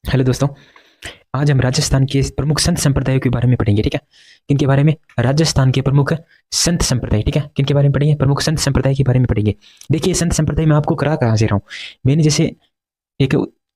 Hello दोस्तों। आज हम राजस्थान के प्रमुख संत संप्रदायों के बारे में पढ़ेंगे। ठीक है, किनके बारे में? राजस्थान के प्रमुख संत संप्रदाय। ठीक है, किनके बारे में पढ़ेंगे? प्रमुख संत संप्रदाय के बारे में पढ़ेंगे। देखिए, संत संप्रदाय मैं आपको कहाँ से रहा हूँ। मैंने जैसे एक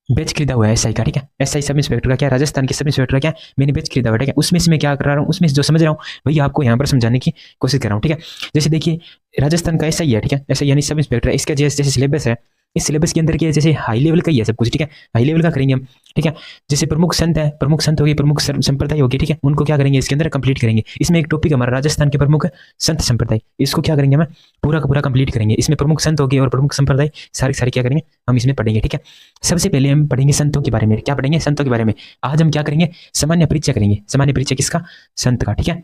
बैच खरीदा हुआ है एसआई का। ठीक है, एसआई सब इंस्पेक्टर का, क्या राजस्थान के सब इंस्पेक्टर का, क्या मैंने बैच खरीदा हुआ है। ठीक है, उसमें से मैं क्या कर रहा हूँ, उसमें से जो समझ रहा हूँ वही आपको यहाँ पर समझाने की कोशिश कर रहा हूँ। ठीक है, जैसे देखिए, राजस्थान का एसआई है। ठीक है, एसआई यानी सब इंस्पेक्टर है। इसका जैसे जैसे सिलेबस है, इस सिलेबस के अंदर क्या है, जैसे हाई लेवल का ही है सब कुछ। ठीक है, हाई लेवल का करेंगे हम। ठीक है, जैसे प्रमुख संत है, प्रमुख संत हो गए, प्रमुख संप्रदाय हो गए। ठीक है, उनको क्या करेंगे, इसके अंदर कंप्लीट करेंगे। इसमें एक टॉपिक हमारा राजस्थान के प्रमुख संत संप्रदाय, इसको क्या करेंगे, हम पूरा का पूरा कंप्लीट करेंगे। इसमें प्रमुख संत हो गए और प्रमुख संप्रदाय सारे सारे क्या करेंगे, हम इसमें पढ़ेंगे। ठीक है, सबसे पहले हम पढ़ेंगे संतों के बारे में। क्या पढ़ेंगे? संतों के बारे में। आज हम क्या करेंगे, सामान्य परिचय करेंगे। सामान्य परिचय किसका? संत का। ठीक है,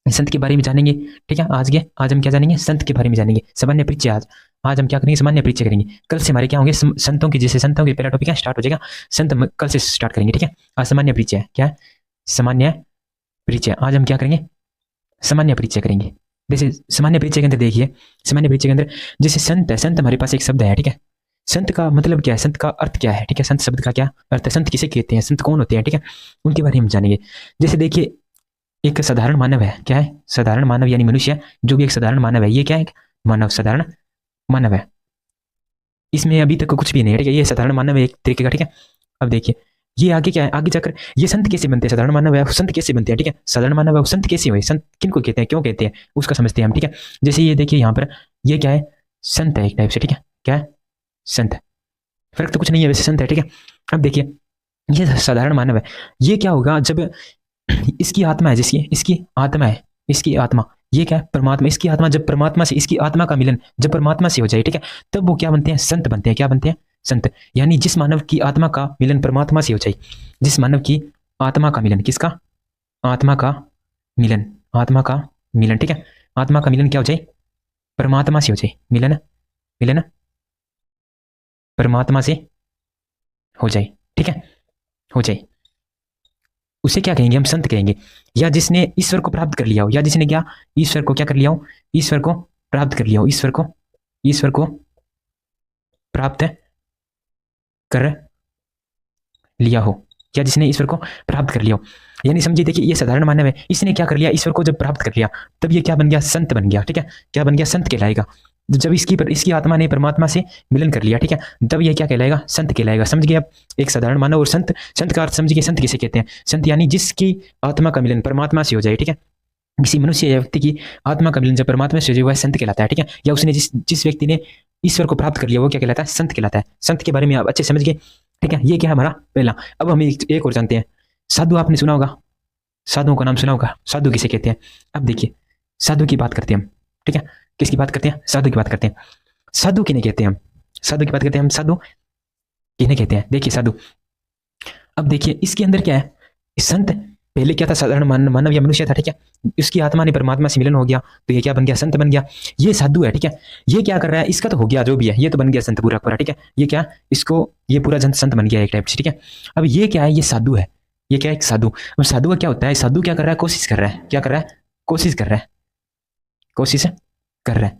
संत के बारे में जानेंगे। ठीक है, आज हम क्या जानेंगे, संत के बारे में जानेंगे। सामान्य परिचय आज आज हम क्या करेंगे, सामान्य परिचय करेंगे। कल से हमारे क्या होंगे, संतों की, जैसे संतों के पहला टॉपिक है स्टार्ट हो जाएगा, संत कल से स्टार्ट करेंगे। ठीक है, आज सामान्य परिचय है। क्या है? सामान्य परिचय। आज हम क्या करेंगे, सामान्य परिचय करेंगे। जैसे सामान्य परिचय के अंदर देखिए, सामान्य परिचय के अंदर जैसे संत है, संत हमारे पास एक शब्द है। ठीक है, संत का मतलब क्या है, संत का अर्थ क्या है? ठीक है, संत शब्द का क्या अर्थ है, संत किसे कहते हैं, संत कौन होते हैं? ठीक है, उनके बारे में जानेंगे। जैसे देखिए, एक साधारण मानव है। क्या है? साधारण मानव यानी मनुष्य, जो भी एक साधारण मानव है, ये क्या है, मानव, साधारण मानव है। इसमें अभी तक कुछ भी नहीं है। ठीक है, ये साधारण मानव है एक तरीके का। ठीक है, अब देखिए, ये आगे क्या है, आगे जाकर ये संत कैसे बनते हैं, साधारण मानव है संत कैसे बनते हैं। ठीक है, साधारण मानव है संत कैसे हुए, संत किनको कहते हैं, क्यों कहते हैं, उसका समझते हैं हम। ठीक है, जैसे ये देखिए, यहाँ पर ये क्या है, संत है एक टाइप से। ठीक है, क्या है, संत है। फर्क तो कुछ नहीं है वैसे, संत है। ठीक है, अब देखिए, ये साधारण मानव है। ये क्या होगा, जब इसकी आत्मा है, जिसकी इसकी आत्मा है, इसकी आत्मा, ये क्या है, परमात्मा, इसकी आत्मा, जब परमात्मा से इसकी आत्मा का मिलन जब परमात्मा से हो जाए, ठीक है, तब वो क्या बनते हैं, संत बनते हैं। क्या बनते हैं? संत। यानी जिस मानव की आत्मा का मिलन परमात्मा से हो जाए, जिस मानव की आत्मा का मिलन, किसका? आत्मा का मिलन, आत्मा का मिलन। ठीक है, आत्मा का मिलन क्या हो जाए, परमात्मा से हो जाए, मिलन, मिलन परमात्मा से हो जाए। ठीक है, हो जाए, उसे क्या कहेंगे, हम संत कहेंगे। या जिसने ईश्वर को प्राप्त कर लिया हो, या जिसने क्या, ईश्वर को क्या कर लिया हो, ईश्वर को प्राप्त कर लिया हो, ईश्वर को प्राप्त कर लिया हो, या जिसने ईश्वर को प्राप्त कर लिया हो। यानी समझिए, देखिए, ये साधारण मानव है, इसने क्या कर लिया, ईश्वर को जब प्राप्त कर लिया, तब ये क्या बन गया, संत बन गया। ठीक है, क्या बन गया, संत कहलाएगा। जब इसकी आत्मा ने परमात्मा से मिलन कर लिया, ठीक है, तब ये क्या कहलाएगा, संत कहलाएगा। समझ गए आप? एक साधारण मानव और संत। संत का अर्थ समझ गए, संत किसे कहते हैं, संत यानी जिसकी आत्मा का मिलन परमात्मा से हो जाए। ठीक है, किसी मनुष्य या व्यक्ति की आत्मा का मिलन जब परमात्मा से हो जाए, वह संत कहलाता है। ठीक है, या उसने जिस जिस व्यक्ति ने ईश्वर को प्राप्त कर लिया, वो क्या कहलाता है, संत कहलाता है। संत के बारे में आप अच्छे समझ गए। ठीक है, ये क्या है हमारा पहला। अब हम एक और जानते हैं, साधु। आपने सुना होगा, साधुओं का नाम सुना होगा। साधु किसे कहते हैं? अब देखिए, साधु की बात करते हैं हम। ठीक है, किसकी बात करते हैं, साधु की बात करते हैं। साधु किन्हें कहते हैं हम, साधु की बात करते हैं हम, साधु किन्हें कहते हैं। देखिए, साधु, अब देखिए, इसके अंदर क्या है, संत पहले क्या था, साधारण मानव या मनुष्य था। ठीक है, उसकी आत्मा ने परमात्मा से मिलन हो गया, तो ये क्या बन गया, संत बन गया। ये साधु है। ठीक है, ये क्या कर रहा है, इसका तो हो गया जो भी है, ये तो बन गया संत पूरा पूरा। ठीक है, ये क्या, इसको ये पूरा जन संत बन गया एक टाइप से। ठीक है, अब ये क्या है, ये साधु है। ये क्या है, एक साधु। अब साधु का क्या होता है, साधु क्या कर रहा है, कोशिश कर रहा है। क्या कर रहा है, कोशिश कर रहा है, कोशिश कर रहा है।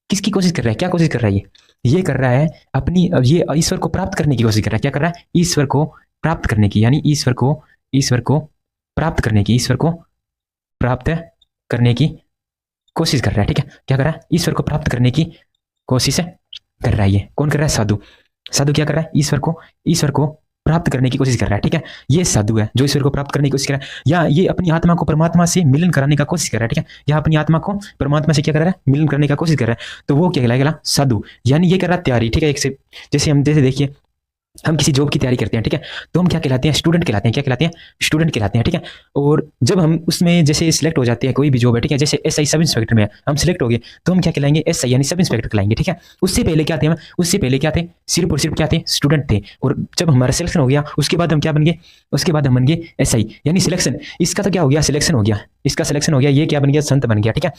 किसकी कोशिश कर रहा है, क्या कोशिश कर रहा है, ये कर रहा है अपनी, ये ईश्वर को प्राप्त करने की कोशिश कर रहा है। क्या कर रहा है, ईश्वर को प्राप्त करने की, यानी ईश्वर को प्राप्त करने की, ईश्वर को प्राप्त करने की कोशिश कर रहा है। ठीक है, क्या कर रहा है, ईश्वर को प्राप्त करने की कोशिश कर रहा है। ये कौन कर रहा है, साधु। साधु क्या कर रहा है, ईश्वर को प्राप्त करने की कोशिश कर रहा है। ठीक है, ये साधु है जो ईश्वर को प्राप्त करने की कोशिश कर रहा है, या ये अपनी आत्मा को परमात्मा से मिलन कराने का कोशिश कर रहा है। ठीक है, या अपनी आत्मा को परमात्मा से क्या कर रहा है, मिलन करने का कोशिश कर रहा है, तो वो क्या कहलाएगा, साधु। यानी ये कर रहा है तैयारी। ठीक है, एक से जैसे हम, जैसे देखिए, हम किसी जॉब की तैयारी करते हैं। ठीक है, तो हम क्या कहलाते हैं, स्टूडेंट कहलाते हैं। क्या कहलाते हैं, स्टूडेंट कहलाते हैं। ठीक है, और जब हम उसमें जैसे सिलेक्ट हो जाते हैं, कोई भी जॉब है, ठीक है, जैसे एसआई सब इंस्पेक्टर में हम सिलेक्ट हो गए, तो हम क्या कहलाएंगे, एसआई यानी सब इंस्पेक्टर कहलाएंगे। ठीक है, उससे पहले क्या थे हम, उससे पहले क्या थे, सिर्फ और सिर्फ क्या थे, स्टूडेंट थे। और जब हमारा सिलेक्शन हो गया, उसके बाद हम क्या बन गए, उसके बाद हम बन गए एसआई यानी सिलेक्शन। इसका तो क्या हो गया, सिलेक्शन हो गया, इसका सिलेक्शन हो गया, ये क्या बन गया, संत बन गया। ठीक है,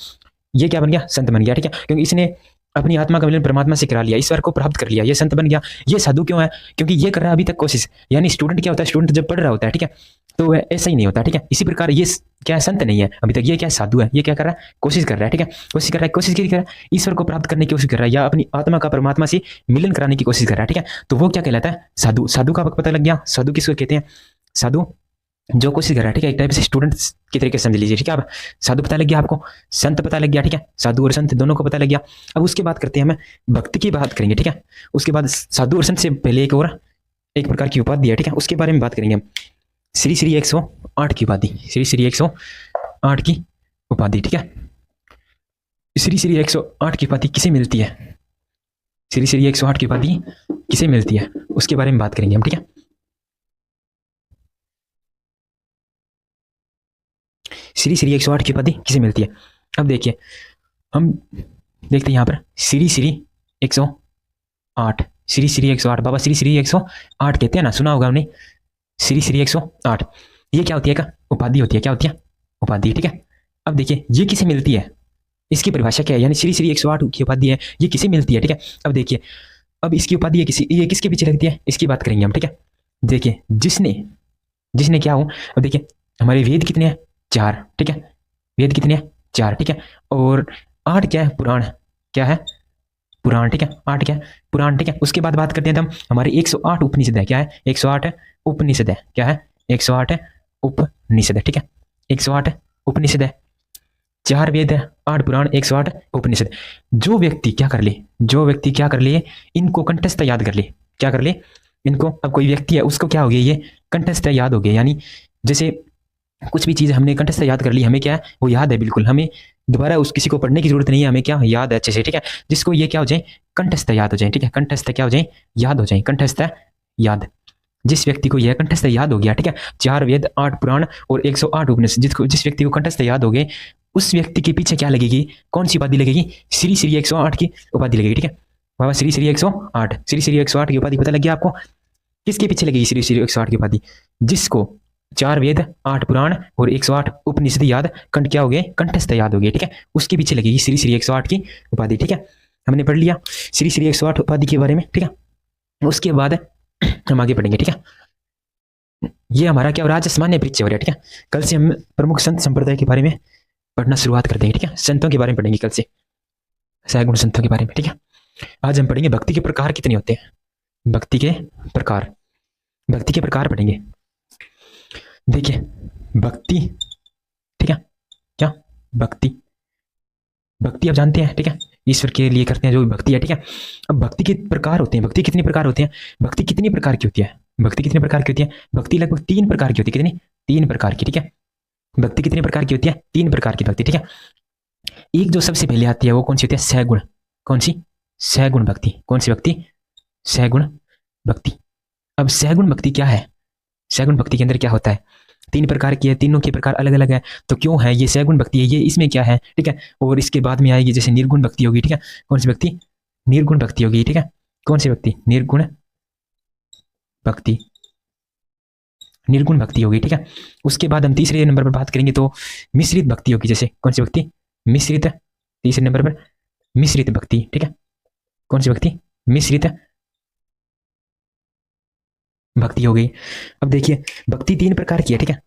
ये क्या बन गया, संत बन गया। ठीक है, क्योंकि इसने अपनी आत्मा का मिलन परमात्मा से करा लिया, ईश्वर को प्राप्त कर लिया, ये संत बन गया। ये साधु क्यों है? क्योंकि ये कर रहा है अभी तक कोशिश। यानी स्टूडेंट क्या होता है, स्टूडेंट जब पढ़ रहा होता है, ठीक है, तो वह ऐसा ही नहीं होता, ठीक है। इसी प्रकार ये क्या है, संत नहीं है अभी तक, ये क्या साधु है, ये क्या कर रहा है, कोशिश कर रहा है, ठीक है, कोशिश कर रहा है। कोशिश क्या कर रहा है, ईश्वर को प्राप्त करने की कोशिश कर रहा है, या अपनी आत्मा का परमात्मा से मिलन कराने की कोशिश कर रहा है, ठीक है। तो वो क्या कहलाता है, साधु। साधु का पता लग गया। साधु किसको कहते हैं? साधु जो कोशिश कर रहा है, ठीक है, एक टाइप से स्टूडेंट की तरीके से समझ लीजिए, ठीक है। अब साधु पता लग गया आपको, संत पता लग गया, ठीक है, साधु और संत दोनों को पता लग गया। अब उसके बाद करते हैं, हम भक्ति की बात करेंगे, ठीक है। उसके बाद साधु और संत से पहले एक प्रकार की उपाधि है, ठीक है, उसके बारे में बात करेंगे हम। श्री श्री 108 की उपाधि, श्री श्री 108 की उपाधि, ठीक है। श्री श्री 108 की उपाधि किसे मिलती है? श्री श्री 108 की उपाधि किसे मिलती है, उसके बारे में बात करेंगे हम, ठीक है। श्री श्री 108 की उपाधि किसे मिलती है? अब देखिए, हम देखते हैं यहाँ पर श्री श्री 108, श्री श्री 108, बाबा श्री श्री 108 कहते हैं ना, सुना होगा हमने, श्री श्री 108। ये क्या होती है? का उपाधि होती है। क्या होती है? उपाधि, ठीक है। अब देखिए, ये किसे मिलती है, इसकी परिभाषा क्या है? यानी श्री श्री 108 की उपाधि है, ये किसे मिलती है, ठीक है। अब देखिए, अब इसकी उपाधि है ये किसके पीछे लगती है, इसकी बात करेंगे हम, ठीक है। देखिए, जिसने क्या हो, अब देखिए हमारे वेद कितने हैं? 4, ठीक है। वेद कितने हैं? 4, ठीक है। और 8 क्या है? पुराण। क्या है? पुराण, ठीक है। 8 क्या है? पुराण, ठीक है। उसके बाद बात करते हैं हम, हमारे 108 उपनिषद है। क्या है? 108 उपनिषद है। क्या है? 108 उपनिषद है, ठीक है। 108 उपनिषद है, 4 वेद है, 8 पुराण, 108 उपनिषद। जो व्यक्ति क्या कर ले, इनको कंठस्थ याद कर ले। क्या कर ले? इनको। अब कोई व्यक्ति है, उसको क्या हो गया, ये कंठस्थ याद हो गया। यानी जैसे कुछ भी चीज़ हमने कंठस्थ याद कर ली, हमें क्या है, वो याद है बिल्कुल, हमें दोबारा उस किसी को पढ़ने की जरूरत नहीं है, हमें क्या याद है अच्छे से, ठीक है। जिसको ये क्या हो जाए, कंठस्थ याद हो जाए, ठीक है। कंठस्थ क्या हो जाए, याद हो जाए, कंठस्थ याद। जिस व्यक्ति को यह कंठस्थ याद हो गया, ठीक है, 4 वेद, 8 पुराण और 108 उपनिषद, जिस व्यक्ति को कंठस्थ याद हो गए, उस व्यक्ति के पीछे क्या लगेगी, कौन सी उपाधि लगेगी? श्री श्री 108 की उपाधि लगेगी, ठीक है। बाबा श्री श्री 108, श्री श्री 108 की उपाधि पता लग गया आपको? किसके पीछे लगेगी श्री श्री 108 की उपाधि? जिसको 4 वेद, 8 पुराण और 108 उपनिषद याद, कंठ क्या हो गए, कंठस्थ याद हो गए, ठीक है। उसके पीछे लगेगी श्री श्री 108 की उपाधि, ठीक है। हमने पढ़ लिया श्री श्री 108 उपाधि के बारे में, ठीक है। उसके बाद हम आगे पढ़ेंगे, ठीक है। ये हमारा क्या हो रहा है, सामान्य परिचय हो रहा है, ठीक है। कल से हम प्रमुख संत संप्रदाय के बारे में पढ़ना शुरुआत कर देंगे, ठीक है। संतों के बारे में पढ़ेंगे कल से, सैगुण संतों के बारे में, ठीक है। आज हम पढ़ेंगे भक्ति के प्रकार कितने होते हैं, भक्ति के प्रकार पढ़ेंगे। देखिए, भक्ति, ठीक है, क्या भक्ति आप जानते हैं, ठीक है, ईश्वर के लिए करते हैं जो भक्ति है, ठीक है। अब भक्ति के प्रकार होते हैं, भक्ति कितने प्रकार होते हैं, भक्ति कितनी प्रकार की होती है, भक्ति कितने प्रकार की होती है? भक्ति लगभग 3 प्रकार की होती है। कितनी? 3 प्रकार की, ठीक है। भक्ति कितने प्रकार की होती है? 3 प्रकार की भक्ति, ठीक है। एक जो सबसे पहले आती है वो कौन सी होती है? सैगुण। कौन सी? सैगुण भक्ति। कौन सी भक्ति? सैगुण भक्ति। अब सैगुण भक्ति क्या है? सैगुण भक्ति के अंदर क्या होता है? 3 प्रकार की है, तीनों के प्रकार अलग अलग है, तो क्यों है ये सैगुण भक्ति है, ये इसमें क्या है, ठीक है। और इसके बाद में आएगी जैसे निर्गुण भक्ति होगी, ठीक है। कौन सी भक्ति? निर्गुण भक्ति होगी, ठीक है। कौन सी भक्ति? निर्गुण भक्ति, निर्गुण भक्ति होगी, ठीक है। उसके बाद हम तीसरे नंबर पर बात करेंगे तो मिश्रित भक्ति होगी। जैसे कौन सी भक्ति? मिश्रित। तीसरे नंबर पर मिश्रित भक्ति, ठीक है। कौन सी भक्ति? मिश्रित भक्ति हो गई। अब देखिए, भक्ति 3 प्रकार की है, ठीक है।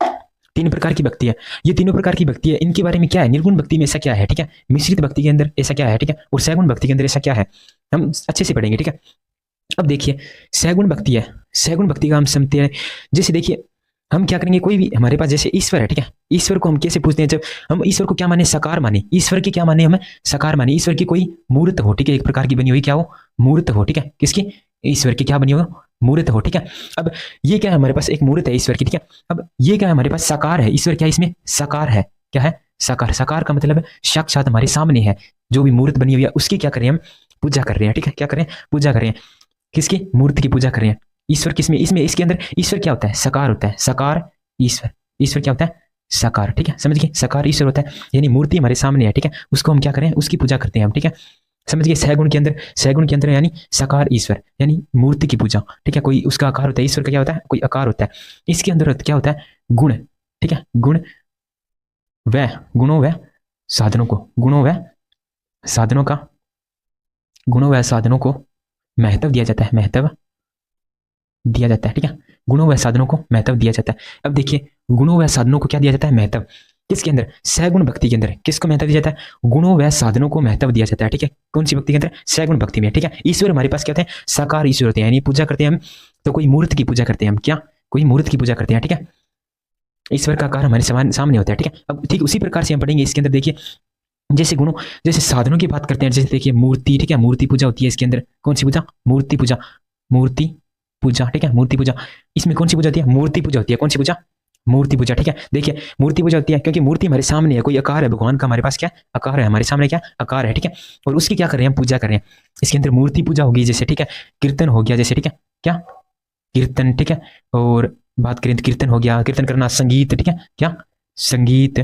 3 प्रकार की भक्ति है, ये तीनों प्रकार की भक्ति है, इनके बारे में क्या है, निर्गुण भक्ति में ऐसा क्या है, ठीक है। मिश्रित भक्ति के अंदर ऐसा क्या है, ठीक है। और सैगुण भक्ति के अंदर ऐसा क्या है, हम अच्छे से पढ़ेंगे, ठीक है। अब देखिए, सैगुण भक्ति है, सैगुण भक्ति का हम समझते हैं। जैसे देखिए, हम क्या करेंगे, कोई भी हमारे पास जैसे ईश्वर है, ठीक है। ईश्वर को हम कैसे पूछते हैं, जब हम ईश्वर को क्या माने, साकार माने। ईश्वर की क्या माने, हमें साकार माने। ईश्वर की कोई मूर्त हो, ठीक है, एक प्रकार की बनी हुई, क्या हो, मूर्त हो, ठीक है। किसकी? ईश्वर की क्या बनी हो, मूर्त हो, ठीक है। अब ये क्या है, हमारे पास एक मूर्त है ईश्वर की, ठीक है। अब ये क्या है, हमारे पास साकार है। ईश्वर क्या है, इसमें साकार है। क्या है? साकार। साकार का मतलब है साक्षात हमारे सामने है, जो भी मूर्त बनी हुई है उसकी क्या करें, हम पूजा कर रहे हैं, ठीक है। क्या करें? पूजा कर रहे हैं। किसकी? मूर्ति की पूजा कर रहे हैं। ईश्वर किसमें? इसमें, इसके अंदर ईश्वर क्या होता है, साकार होता है। साकार ईश्वर, ईश्वर क्या होता है, साकार, ठीक है। समझ गए, साकार ईश्वर होता है, यानी मूर्ति हमारे सामने है, ठीक है। उसको हम क्या करें, उसकी पूजा करते हैं हम, ठीक है। समझ गए। सैगुण के अंदर यानी साकार ईश्वर, यानी मूर्ति की पूजा, ठीक है। कोई उसका आकार होता है, ईश्वर का क्या होता है, कोई आकार होता है। इसके अंदर क्या होता है, गुण, ठीक है। गुण व गुणों व साधनों को, गुणों व साधनों का गुणों व साधनों को महत्व दिया जाता है, महत्व दिया जाता है। ठीक है, गुणों व साधनों को महत्व दिया जाता है। अब देखिए गुणों व साधनों को क्या दिया जाता है, महत्व। किसके अंदर, सगुण भक्ति के अंदर किसको महत्व दिया जाता है, गुणों व साधनों को महत्व दिया जाता है। ठीक है, कौन सी भक्ति के अंदर, सगुण भक्ति में। ठीक है, ईश्वर हमारे पास क्या होते हैं, साकार ईश्वर होते हैं, यानी पूजा करते हैं हम तो कोई मूर्त की पूजा करते हैं हम, क्या कोई मूर्त की पूजा करते हैं। ठीक है, ईश्वर का आकार हमारे सामने होता है। ठीक है, अब ठीक उसी प्रकार से हम पढ़ेंगे इसके अंदर। देखिए जैसे गुणों, जैसे साधनों की बात करते हैं, जैसे देखिए मूर्ति। ठीक है, मूर्ति पूजा होती है इसके अंदर, कौन सी पूजा, मूर्ति पूजा, मूर्ति पूजा। ठीक है, मूर्ति पूजा, इसमें कौन सी पूजा होती है, मूर्ति पूजा होती है। कौन सी पूजा, मूर्ति पूजा। ठीक है, देखिए मूर्ति पूजा होती है क्योंकि मूर्ति हमारे सामने है, कोई आकार है भगवान का हमारे पास, क्या आकार है हमारे सामने, क्या आकार है। ठीक है, और उसकी क्या कर रहे हैं, पूजा कर रहे हैं। इसके अंदर मूर्ति पूजा होगी जैसे। ठीक है, कीर्तन हो गया जैसे। ठीक है, क्या कीर्तन। ठीक है, और बात करें तो कीर्तन हो गया, कीर्तन करना, संगीत। ठीक है, क्या संगीत,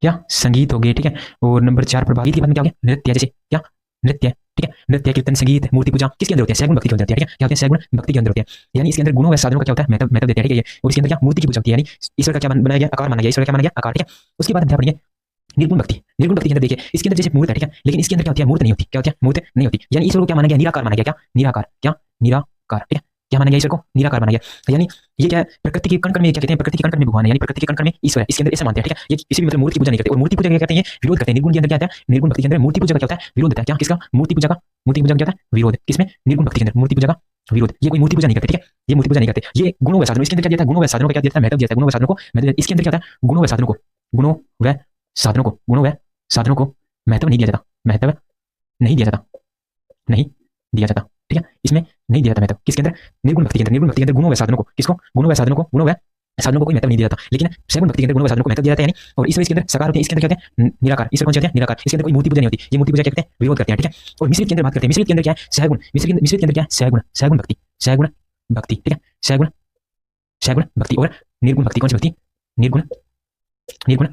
क्या संगीत हो गए। ठीक है, और नंबर 4 पर बात की बात में क्या हो गया, नृत्य, जैसे क्या नृत्य। ठीक है, नृत्य, कीर्तन, संगीत, मूर्ति पूजा किसके अंदर होते हैं, सगुण भक्ति के अंदर होते हैं। ठीक है, क्या होते हैं, सगुण भक्ति के अंदर होते हैं। यानी इसके अंदर गुणों व साधनों का क्या होता है, महत्व देते हैं। ठीक है, और इसके अंदर क्या मूर्ति की पूजा होती है, यानी ईश्वर का क्या बनाया गया, आकार माना गया, ईश्वर का क्या माना गया, आकार। ठीक है, उसके बाद हम क्या पढ़ेंगे, निर्गुण भक्ति। निर्गुण भक्ति के अंदर देखिए इसके अंदर जैसे मूर्त है। ठीक है, लेकिन इसके अंदर क्या होती है, मूर्त नहीं होती। क्या होती है, मूर्त नहीं होती। यानी ईश्वर को क्या माना गया, निराकार माना गया, क्या निराकार, क्या निराकार। ठीक है, क्या माना गया, ईश्वर को निराकार माना गया। यानी ये क्या है, प्रकृति के कण कण में क्या कहते हैं, प्रकृति के कण कण में भगवान है, यानी प्रकृति के कण कण में ईश्वर है, इसके अंदर ऐसा मानते हैं। ठीक है, ये किसी भी मतलब मूर्ति की पूजा नहीं करते, और मूर्ति पूजा क्या कहते हैं, विरोध करते हैं। निर्गुण के अंदर क्या होता है, निर्गुण भक्ति के अंदर मूर्ति पूजा का क्या होता है, विरोध होता है। क्या किसका, मूर्ति पूजा का, मूर्ति पूजा का क्या होता है, विरोध। किसमें, निर्गुण भक्ति के अंदर मूर्ति पूजा का विरोध। ये कोई मूर्ति पूजा नहीं करते। ठीक है, ये मूर्ति पूजा नहीं करते। ये गुणों व साधनों, इसके अंदर क्या दिया था, गुणों व साधनों का क्या दिया था, महत्व दिया था, गुणों व साधनों को महत्व। इसके अंदर क्या होता है, गुणों व साधनों को, गुणों व साधनों को, गुणों व साधनों को महत्व नहीं दिया जाता, महत्व नहीं दिया जाता, नहीं दिया जाता। ठीक है, इसमें नहीं दिया जाता महत्व। किसके अंदर, निर्गुण भक्ति के अंदर। निर्गुण भक्ति के अंदर गुणों व साधनों को, किसको, गुणों व साधनों को, गुणों व साधनों को कोई महत्व नहीं दिया जाता। लेकिन सगुण भक्ति के अंदर गुणों व साधनों को महत्व दिया जाता है। यानी और ईश्वर इसके अंदर साकार होते हैं, इसके अंदर क्या होते हैं, निराकार। ईश्वर कौन से होते हैं, निराकार। इसके अंदर कोई मूर्ति पूजा नहीं होती, ये मूर्ति पूजा क्या कहते हैं, विरोध करते हैं। ठीक है, और मिश्रित के अंदर बात करते हैं, मिश्रित के अंदर क्या है, सगुण। मिश्रित के अंदर क्या है, सगुण, सगुण भक्ति, सगुण भक्ति। ठीक है, सगुण, सगुण भक्ति। और निर्गुण भक्ति, कौन सी भक्ति, निर्गुण, निर्गुण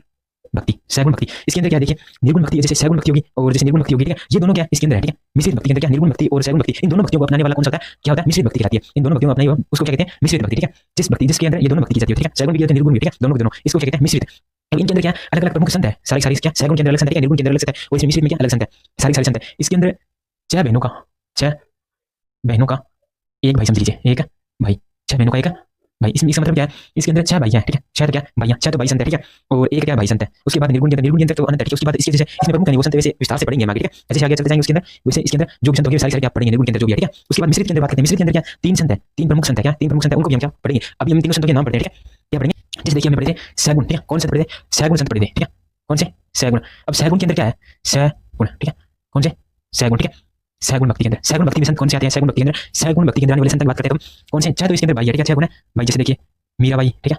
भक्ति, सगुण भक्ति। इसके अंदर क्या देखिए, निर्गुण भक्ति जैसे सगुण भक्ति होगी और जैसे निर्गुण भक्ति होगी। ठीक है, ये दोनों क्या है, इसके अंदर है। ठीक है, मिश्रित भक्ति के अंदर क्या, निर्गुण भक्ति और सगुण भक्ति, इन दोनों भक्तियों को अपनाने वाला कौन सा होता है, क्या होता है, मिश्रित भक्ति कहलाती है। इन दोनों भक्तियों को अपनाई हुआ उसको क्या कहते हैं, मिश्रित भक्ति। ठीक है, जिस भक्ति जिसके अंदर ये दोनों भक्ति की जाती है। ठीक है, सगुण भी निर्गुण भी। ठीक है, दोनों के दोनों, इसको क्या कहते हैं, मिश्रित। इनके अंदर क्या अलग अलग प्रमुख संत है, सारी सारी क्या सगुण के अंदर अलग संत है, निर्गुण के अंदर अलग संत है, और इसमें मिश्रित में क्या अलग संत है, सारी सारी संत है। इसके अंदर 6 बहनों का, 6 बहनों का एक भाई समझ लीजिए, एक भाई, 6 बहनों का एक भाई। इसमें इसका मतलब क्या है, इसके अंदर 6 भाई हैं। ठीक है, 6 तो क्या भाई, 6 तो भाई संत है। ठीक है, और एक क्या भाई संत है। उसके बाद निर्गुण के अंदर, निर्गुण के अंदर तो अनंत है। ठीक है, उसके बाद इसके जैसे इसमें प्रमुख नहीं वो संत, वैसे विस्तार से पढ़ेंगे हम आगे। ठीक है, जैसे आगे चलते जाएंगे उसके अंदर, वैसे इसके अंदर जो भी संत होंगे सारी सारी आप पढ़ेंगे, निर्गुण के अंदर जो भी है। ठीक है, उसके बाद मिश्रित के अंदर बात करते हैं। मिश्रित के अंदर क्या 3 संत है, 3 प्रमुख संत है। क्या 3 प्रमुख संत है, उनको भी हम क्या पढ़ेंगे। अभी हम तीनों संतों के नाम पढ़ते हैं। ठीक है, क्या पढ़ेंगे, जैसे देखिए हमने पढ़े थे सगुण। ठीक है, कौन संत पढ़े थे, सगुण संत पढ़े थे। ठीक है, कौन से, सगुण। अब सगुण के अंदर क्या है, सगुण। ठीक है, कौन से, सगुण। ठीक है, सगुण भक्ति के अंदर, सगुण भक्ति में संत कौन से आते हैं, सगुण भक्ति के अंदर, सगुण भक्ति के अंदर आने वाले संत की बात करते हैं हम। कौन से, 6 तो इसके अंदर भाई है। ठीक है, 6 गुण है भाई। जैसे देखिए मीरा बाई। ठीक है,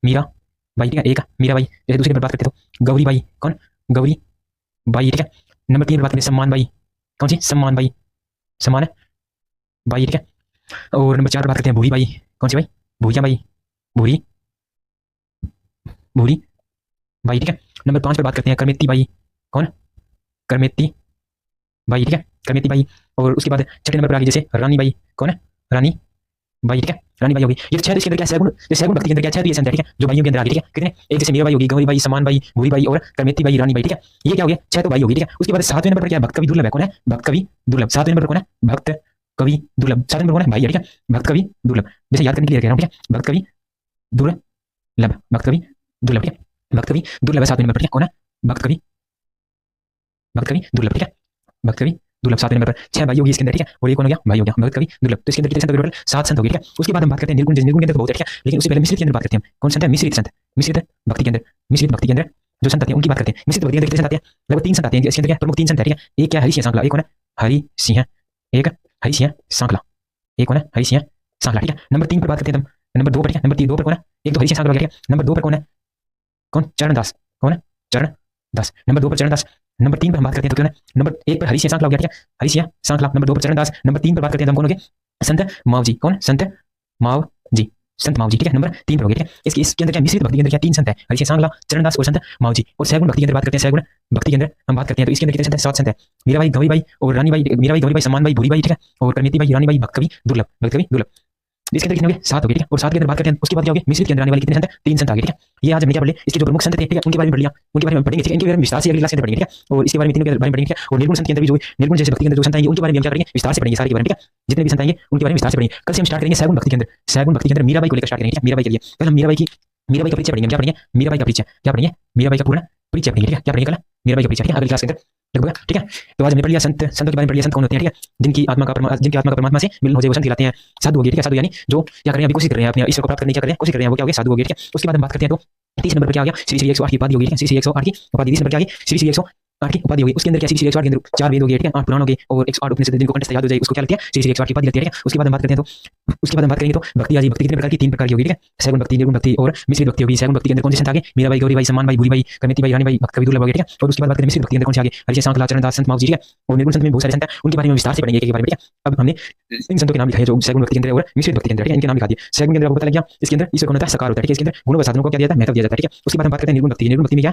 मीरा बाई। ठीक है, एक मीरा बाई। जैसे दूसरे पर बात करते तो गौरी बाई, कौन, गौरी बाई। ठीक है, नंबर 3 पर बात करते हैं सम्मान बाई, कौन सी, सम्मान बाई, सम्मान बाई। ठीक है, और नंबर 4 पर बात करते हैं भूरी बाई, कौन सी बाई, भूरिया बाई, भूरी, भूरी बाई। ठीक है, नंबर 5 पर बात करते हैं करमेती बाई, कौन, करमेती बाई। ठीक है, करमेती बाई। और उसके बाद 6 नंबर पर आ गई जैसे रानी बाई, कौन है, रानी बाई। ठीक है, रानी बाई होगी। ये 6 इसके अंदर क्या सगुण, ये सगुण भक्ति के अंदर क्या 6 ये संत है। ठीक है, जो भाइयों के अंदर आ गई। ठीक है, कितने, एक जैसे मीरा बाई होगी, गौरी बाई, सम्मान बाई, भूरी बाई और करमेती बाई, रानी बाई। ठीक है, ये क्या हो गया, 6 तो बाई होगी। ठीक है, उसके बाद 7वें नंबर पर क्या है, भक्त कवि दुर्लभ है, कौन है, भक्त कवि दुर्लभ। 7वें नंबर पर कौन है, भक्त कवि दुर्लभ। 7वें नंबर कौन है, भाई है। ठीक है, भक्त कवि दुर्लभ, जैसे याद करने के लिए कह रहा हूं। ठीक है, भक्त कवि दुर्लभ, भक्त कवि दुर्लभ। ठीक है, भक्त कवि दुर्लभ है 7वें नंबर पर। ठीक है, कौन है, भक्त कवि, भक्त कवि दुर्लभ। ठीक है, भक्त कवि दुर्लभ 7वें नंबर पर। 6 भाई होगी इसके अंदर। ठीक है, और ये कौन हो गया, भाई हो गया, भक्त कवि दुर्लभ। तो इसके अंदर कितने संत हो गए, 7 संत हो गए। ठीक है, उसके बाद हम बात करते हैं निर्गुण। निर्गुण के अंदर बहुत है। ठीक है, लेकिन उससे पहले मिश्रित के अंदर बात करते हैं हम। कौन संत है, मिश्रित संत, मिश्रित भक्ति के अंदर, मिश्रित भक्ति के अंदर जो संत आते हैं उनकी बात करते हैं। मिश्रित भक्ति के अंदर कितने संत आते हैं, लगभग 3 संत आते हैं। इसके अंदर क्या प्रमुख 3 संत है। ठीक है, एक क्या हरि सिंह सांकला, एक कौन है, हरि सिंह, एक हरि सिंह सांकला, एक कौन है, हरि सिंह सांकला। ठीक है, नंबर 3 पर बात करते हैं हम, नंबर 2 पर। ठीक है, नंबर 2 पर कौन है, एक तो हरि सिंह सांकला हो गया। नंबर 2 पर कौन है, कौन, चरणदास, कौन है, चरणदास। नंबर 2 पर चरणदास। नंबर 3 पर हम बात करते हैं तो कौन है, नंबर 1 पर हरि सिंह सांकला हो गया। ठीक है, हरि सिंह सांकला। नंबर 2 पर चरणदास। नंबर 3 पर बात करते हैं तो हम कौन हो गए, संत मावजी, कौन, संत मावजी, संत मावजी। ठीक है, नंबर 3 पर हो गया। ठीक है, इसके अंदर क्या मिश्रित भक्ति के अंदर क्या 3 संत है, हरि सिंह सांकला, चरणदास और संत मावजी। और सगुण भक्ति के अंदर बात करते हैं, सगुण भक्ति के अंदर हम बात करते हैं तो इसके अंदर कितने संत है, 7 संत है। मीरा बाई, गौरी बाई और रानी बाई, मीरा बाई, गौरी बाई, सम्मान बाई, भूरी बाई। ठीक है, और करमेती बाई, रानी बाई, भक्त कवि दुर्लभ, भक्त कवि दुर्लभ। इसके अंदर कितने हो गए 7 हो गए, ठीक है। और 7 के अंदर बात करते हैं उसके बाद क्या हो गया, मिश्रित के अंदर आने वाले कितने संत है, 3 संत आ गए, ठीक है। ये आज हमने क्या पढ़ लिया, इसके जो प्रमुख संत थे, ठीक है, उनके बारे में पढ़ लिया, उनके बारे में पढ़ेंगे, ठीक है। इनके बारे में विस्तार से अगली क्लास के अंदर पढ़ेंगे, ठीक है। और इसके बारे में तीनों के बारे में पढ़ेंगे, ठीक है। और निर्गुण संत के अंदर भी जो निर्गुण जैसे भक्ति के अंदर जो संत आएंगे उनके बारे में हम क्या करेंगे, विस्तार से पढ़ेंगे सारे के बारे में, ठीक है। जितने भी संत आएंगे उनके बारे में विस्तार से पढ़ेंगे। कल से हम स्टार्ट करेंगे सैगुण भक्ति के अंदर, सैगुण भक्ति के अंदर मीराबाई को लेकर स्टार्ट करेंगे, ठीक है। मीराबाई के लिए कल हम मीराबाई का परिचय पढ़ेंगे, क्या पढ़ेंगे, मीराबाई का परिचय, क्या पढ़ेंगे, मीराबाई का पूर्ण परिचय पढ़ेंगे, ठीक है। क्या पढ़ेंगे कल, मीराबाई का परिचय, ठीक है, अगली क्लास के अंदर लगभग, ठीक है। तो आज हमने पढ़ लिया संतों के बारे में पढ़ लिया, संत कौन होते हैं, ठीक है, जिनकी आत्मा का परमात्मा से मिलन हो जाए वो संत कहलाते हैं। साधु हो गए, ठीक है। साधु यानी जो क्या कर रहे हैं, अभी कोशिश कर रहे हैं अपने ईश्वर को प्राप्त करने की, क्या कर रहे हैं, कोशिश कर रहे हैं, वो क्या हो गया, साधु हो गए, ठीक है। उसके बाद हम बात करते हैं तो 30 नंबर पर क्या आ गया, श्री श्री 108 की उपाधि हो गई, ठीक है। श्री श्री 108 की उपाधि 30 नंबर क्या आ गई, श्री श्री 108 की उपाधि हो गई। उसके अंदर क्या, श्री श्री 108 के अंदर 4 वेद हो गए, ठीक है, 8 पुराण हो गए और 108 उपनिषद, जिनको कंठस्थ याद हो जाए उसको क्या लगती है, श्री श्री 108 की उपाधि लगती है, ठीक है। उसके बाद हम बात करते हैं तो उसके बाद हम बात करेंगे तो भक्ति आज भक्ति कितने प्रकार की, 3 प्रकार की होगी, ठीक है। सैगुण भक्ति, निर्गुण भक्ति और मिश्रित भक्ति होगी। सैगुण भक्ति के अंदर कौन से संत आगे, मीराबाई, गौरीबाई, सम्मानबाई, भूरीबाई, कमेतीबाई, रानीबाई, भक्त कवि दुर्लभ हो गए, ठीक है। और उसके बाद बात करें मिश्रित भक्ति के अंदर कौन से आगे, हरिशंकर, सांखला, चरणदास, संत माऊ जी, ठीक है। और निर्गुण संत में बहुत सारे संत हैं, उनके बारे में विस्तार से पढ़ेंगे, एक बारे में, ठीक है। अब हमने इन संतों के नाम लिखे हैं जो सैगुण भक्ति के अंदर और मिश्रित भक्ति के अंदर, ठीक है, इनके नाम लिखा दिए। सैगुण के अंदर आपको पता लग गया, इसके अंदर ईश्वर कौन होता है, साकार होता है, ठीक है। इसके अंदर गुणों व साधनों को क्या दिया जाता है, महत्व दिया जाता है, ठीक है। उसके बाद हम बात करते हैं निर्गुण भक्ति। निर्गुण भक्ति में क्या,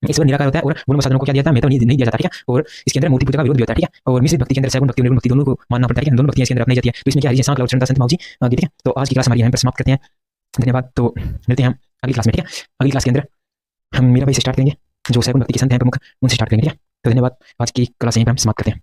ईश्वर निराकार होता है और गुण व साधनों को क्या दिया जाता है, महत्व नहीं दिया जाता, ठीक है। और इसके अंदर मूर्ति पूजा का विरोध भी होता है, ठीक है। और मिश्रित भक्ति के अंदर सैगुण भक्ति और निर्गुण भक्ति दोनों को मानना पड़ता है, ठीक है। दोनों भक्तियां इसके अंदर अपनाई जाती है। तो इसमें क्या, हरिशंकर, सांखला, चरणदास, संत माऊ जी आगे, ठीक है। तो आज की क्लास हमारी यहाँ पर समाप्त करते हैं, धन्यवाद। तो मिलते हैं हम अगली क्लास में, ठीक है। अगली क्लास के अंदर हम मीराबाई से स्टार्ट करेंगे, जो सैगुण भक्ति के संत हैं प्रमुख, उनसे स्टार्ट करेंगे, ठीक है। तो धन्यवाद, आज की क्लास यहीं पर हम समाप्त करते हैं।